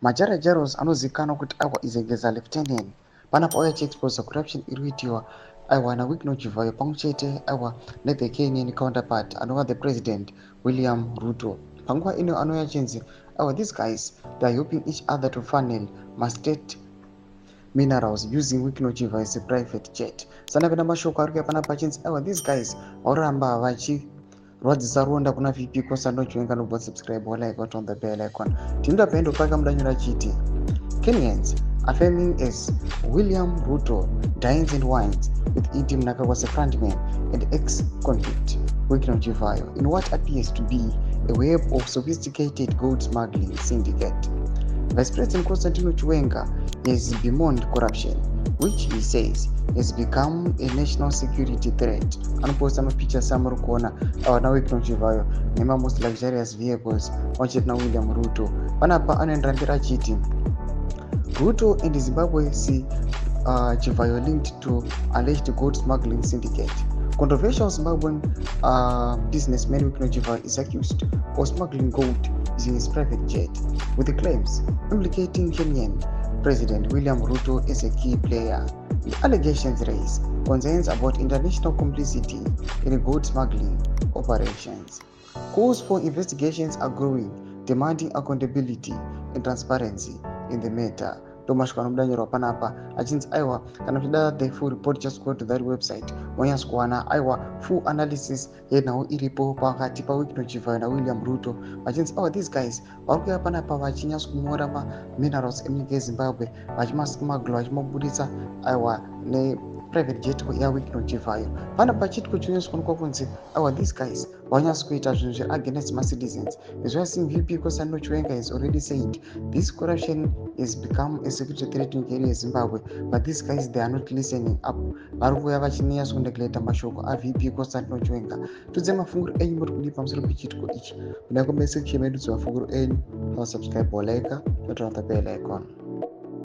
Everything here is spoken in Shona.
Majara-jaros anozikanwa kuti awa izegeza lieutenant panapa auya chiexposa corruption iri kuitiwa aiwa naRuto Chivhayo pamwechete aiwa nethe Kenyan counterpart anova the president William Ruto. Panguva ino anouya achinzi aiwa these guys they are helping each other to funnel mastate minerals using Ruto Chivhayo as a private jet. Sana pena mashoko ari kuuya panapa achinzi aiwa these guys varoramba vachirwadzisa ronda kuna VP Sadc nobva subscribe like on the bell icon. Tinoda pendo paka mudanyura chiti Kenyans affirming as William Ruto dines and wines with mnangagwa frontman and ex-convict Ruto Chivhayo in what appears to be a web of sophisticated gold smuggling syndicate. Vice President Constantino Chiwenga has bemoaned corruption, which he says has become a national security threat. Anoposta mapicha samuri kuona awana Ruto Chivhayo nema most luxurious vehicles wachiti na William Ruto. Panapa anoenderambira achiti Ruto and ZVAITWA Chivhayo linked to alleged gold smuggling syndicate. Controversial Zimbabwean businessman Ruto Chivhayo is accused of smuggling gold using his private jet, with the claims implicating Kenyan President William Ruto as a key player. The allegations raise concerns about international complicity in gold smuggling operations. Calls for investigations are growing, demanding accountability and transparency in the matter. Tomashkwana mudanyurwa panapa achinzi aiwa kana kuda the full report just go to that website monyaskuwana aiwa full analysis yenhau iripo pakati paRuto Chivhayo naWilliam Ruto vachinzi aiwa these guys vari kuuya panapa vachinyaskunyora minerals emunyika yeZimbabwe vachimasmugla vachimabudisa aiwa private jet yaRuto Chivhayo. Panapa chitiko chinoiswanikwa kunzi aiwa these guys vanyaskuita zvinhu zveagainst macitizens. As we are seeing, VP Sadc has already said this corruption has become a security threat in area Zimbabwe, but these guys they are not listening up. Vari kuuya vachinyaskundekleta mashoko aVP Sadc. Tudze mafunguro enyu muri kudii pamusoro pechitiko ichi. Kuda kumesection medu dzimafunguro enyu, subscribe or like, turn on the bell icon.